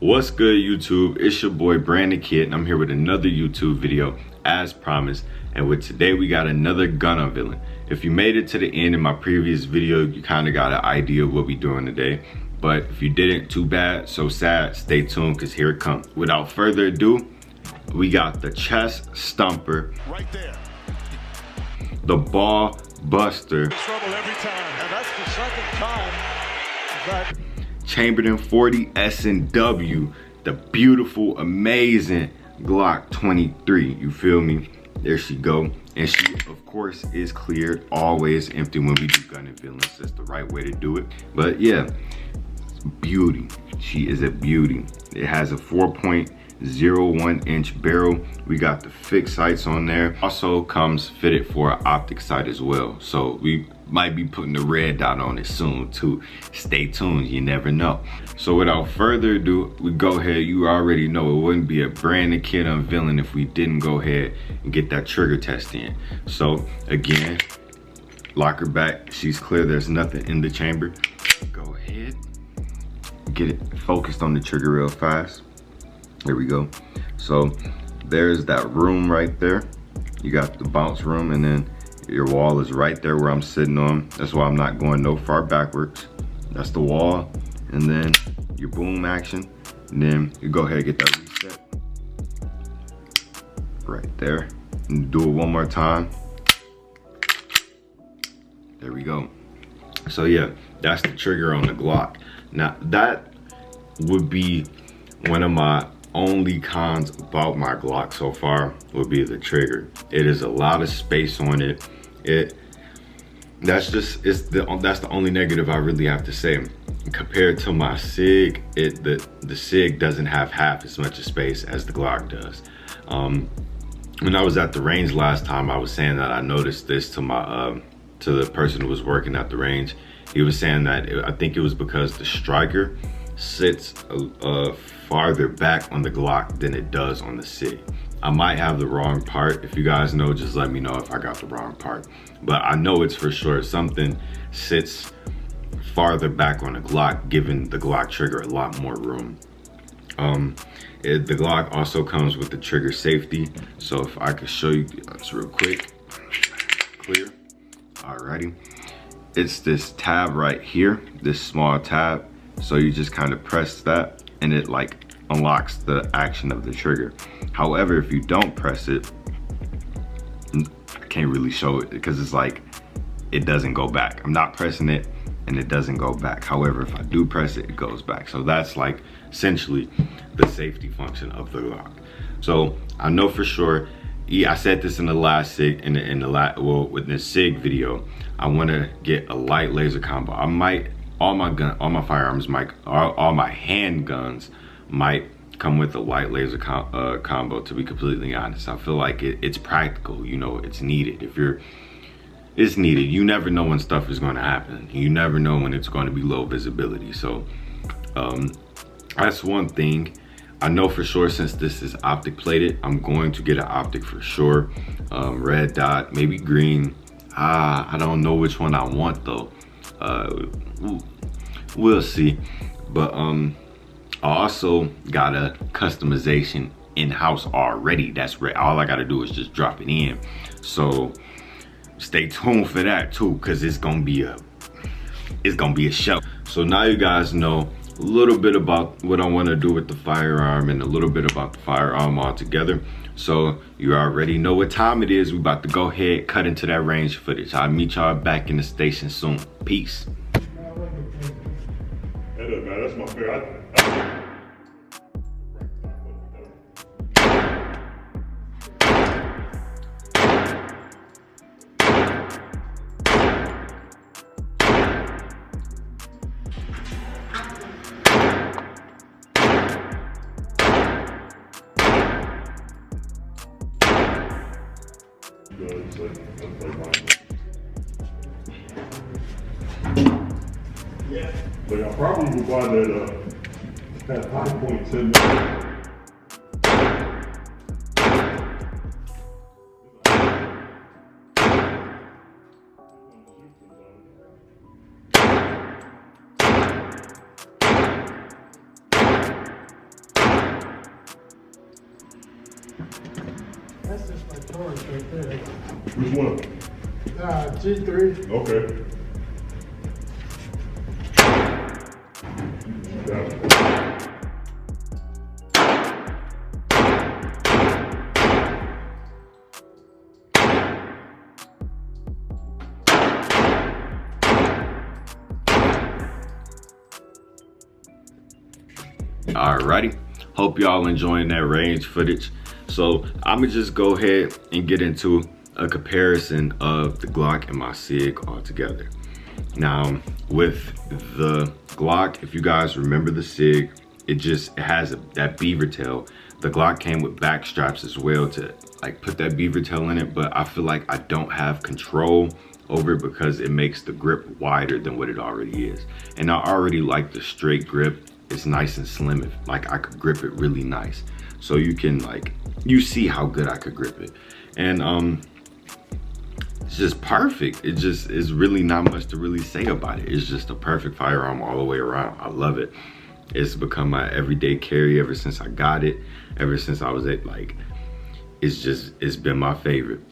What's good, YouTube? It's your boy Brandon Kid, and I'm here with another YouTube video as promised. And with today we got another gun unveiling. If you made it to the end in my previous video, you kind of got an idea of what we're doing today. But if you didn't, too bad, so sad. Stay tuned because here it comes. Without further ado, we got the chest stumper, right there, the ball buster, trouble every time, and that's the second time that Chamberlain 40 S&W, the beautiful, amazing Glock 23. You feel me? There she go. And she, of course, is cleared, always empty when we do gun unveilings. That's the right way to do it. But yeah, beauty. She is a beauty. It has a 4.01 inch barrel. We got the fixed sights on there. Also comes fitted for an optic sight as well. So we might be putting the red dot on it soon too. Stay tuned, you never know. So without further ado, we go ahead. You already know it wouldn't be a Brandon Kid unveiling if we didn't go ahead and get that trigger test in. So again, lock her back. She's clear, there's nothing in the chamber. Go ahead, get it focused on the trigger real fast. There we go. So there's that room right there. You got the bounce room, and then your wall is right there where I'm sitting on. That's why I'm not going no far backwards. That's the wall. And then your boom action. And then you go ahead and get that reset. Right there. And do it one more time. There we go. So yeah, that's the trigger on the Glock. Now that would be one of my only cons about my Glock so far would be the trigger. It is a lot of space on it. That's the only negative I really have to say. Compared to my SIG, the SIG doesn't have half as much space as the Glock does. When I was at the range last time, I was saying that I noticed this to my to the person who was working at the range. He was saying that I think it was because the striker sits farther back on the Glock than it does on the SIG. I might have the wrong part. If you guys know, just let me know if I got the wrong part. But I know it's for sure something sits farther back on the Glock, giving the Glock trigger a lot more room. The Glock also comes with the trigger safety. So if I could show you this real quick. Clear. Alrighty. It's this tab right here, this small tab. So you just kind of press that and it like unlocks the action of the trigger. However, if you don't press it, I can't really show it because it's like, it doesn't go back. I'm not pressing it and it doesn't go back. However, if I do press it, it goes back. So that's like essentially the safety function of the Glock. So I know for sure, I said this in the last SIG, with the SIG video, I want to get a light laser combo. I might, all my firearms might, all my handguns might come with a light laser combo, to be completely honest. I feel like it's practical, you know, it's needed. It's needed. You never know when stuff is going to happen. You never know when it's going to be low visibility. So that's one thing. I know for sure, since this is optic plated, I'm going to get an optic for sure. Red dot, maybe green. I don't know which one I want though. We'll see. But I also got a customization in-house already. That's right. All I gotta do is just drop it in. So stay tuned for that too, because it's gonna be a show. So now you guys know a little bit about what I want to do with the firearm and a little bit about the firearm altogether. So you already know what time it is. We about to go ahead, cut into that range footage. I'll meet y'all back in the station soon. Peace. that doesn't matter. That's my favorite. Yeah. Like I probably would buy that 5.7. That's just my Taurus right there. Which one? G3. Okay. Got it. Alrighty, hope y'all enjoying that range footage. So I'ma just go ahead and get into a comparison of the Glock and my SIG altogether. Now with the Glock, if you guys remember the SIG, it has that beaver tail. The Glock came with back straps as well to like put that beaver tail in it, but I feel like I don't have control over it because it makes the grip wider than what it already is. And I already like the straight grip. It's nice and slim. Like I could grip it really nice. So you can like, you see how good I could grip it. And it's just perfect. It just is really not much to really say about it. It's just a perfect firearm all the way around. I love it. It's become my everyday carry ever since I got it. Ever since I was like, it's been my favorite.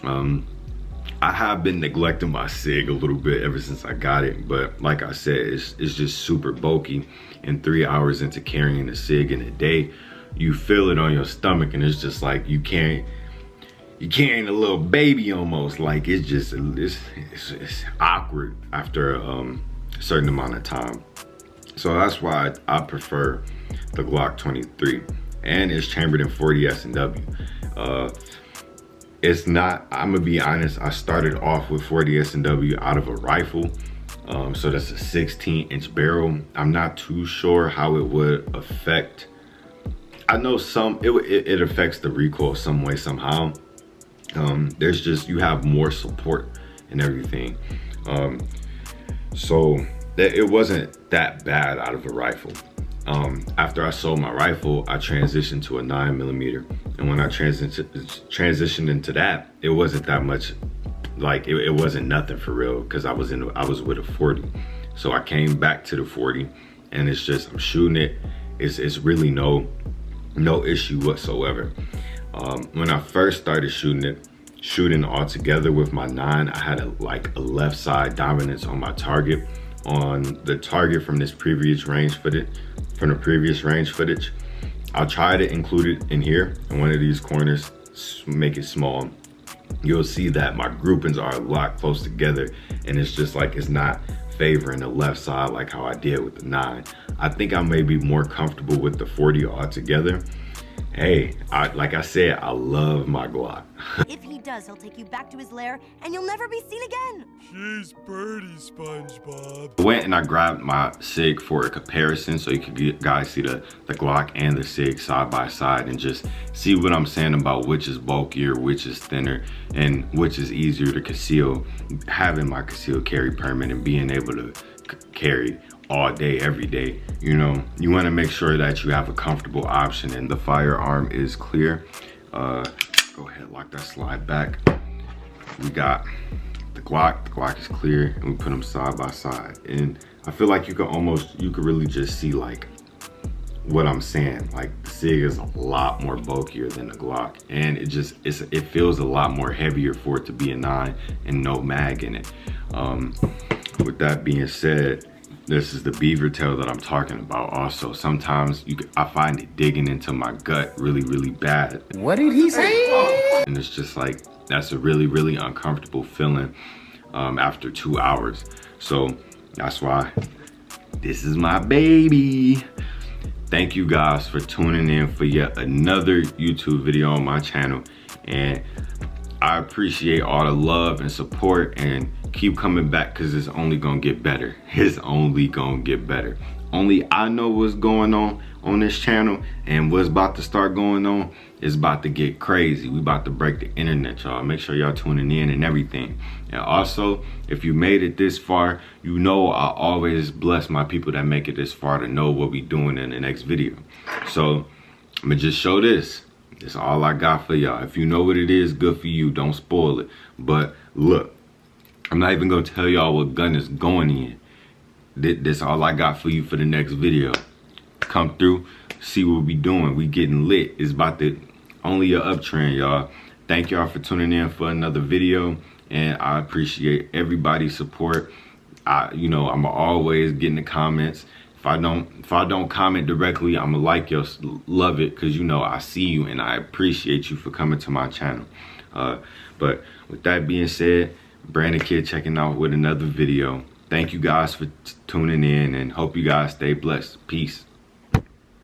I have been neglecting my SIG a little bit ever since I got it, but like I said, it's just super bulky. And 3 hours into carrying the SIG in a day, you feel it on your stomach, and it's just like you're carrying a little baby almost. Like it's awkward after a certain amount of time. So that's why I prefer the Glock 23, and it's chambered in 40 S&W. It's not, I'm gonna be honest, I started off with 40 S&W out of a rifle. So that's a 16-inch barrel. I'm not too sure how it would affect. I know it affects the recoil some way, somehow. There's just, you have more support and everything. So it wasn't that bad out of a rifle. After I sold my rifle, I transitioned to a 9mm, and when I transitioned into that, it wasn't that much. Like it wasn't nothing for real, because I was with a 40. So I came back to the 40, and it's just, I'm shooting it. It's really no issue whatsoever. When I first started shooting all together with my 9, I had a left side dominance on my target. On the target from this previous range footage, I'll try to include it in here in one of these corners, make it small. You'll see that my groupings are a lot close together, and it's just like it's not favoring the left side like how I did with the 9. I think I may be more comfortable with the 40 altogether. Hey, like I said, I love my Glock. If he does, he'll take you back to his lair, and you'll never be seen again. She's Birdie, SpongeBob. I went and I grabbed my SIG for a comparison, so you could guys see the Glock and the SIG side by side, and just see what I'm saying about which is bulkier, which is thinner, and which is easier to conceal. Having my concealed carry permit and being able to carry all day, every day, you know, you want to make sure that you have a comfortable option, and the firearm is clear. Go ahead, lock that slide back. We got the Glock is clear, and we put them side by side, and I feel like you could really just see like what I'm saying. Like the SIG is a lot more bulkier than the Glock, and it feels a lot more heavier for it to be a 9 and no mag in it. With that being said, this is the beaver tail that I'm talking about. Also, sometimes I find it digging into my gut really, really bad. What did he say? And it's just like, that's a really, really uncomfortable feeling after 2 hours. So that's why this is my baby. Thank you guys for tuning in for yet another YouTube video on my channel. And I appreciate all the love and support, and keep coming back, because it's only gonna get better. It's only gonna get better. Only I know what's going on this channel, and what's about to start going on is about to get crazy. We about to break the internet, y'all. Make sure y'all tuning in and everything. And also, if you made it this far, you know I always bless my people that make it this far to know what we doing in the next video. So I'm gonna just show this. That's all I got for y'all. If you know what it is, good for you. Don't spoil it. But look, I'm not even gonna tell y'all what gun is going in. That's all I got for you for the next video. Come through, see what we doing. We getting lit. It's about to, only a uptrend, y'all. Thank y'all for tuning in for another video, and I appreciate everybody's support. I'm always getting the comments. If I don't comment directly, I'ma like your love it, because I see you and I appreciate you for coming to my channel. But with that being said, Brandon Kid checking out with another video. Thank you guys for tuning in, and hope you guys stay blessed. Peace.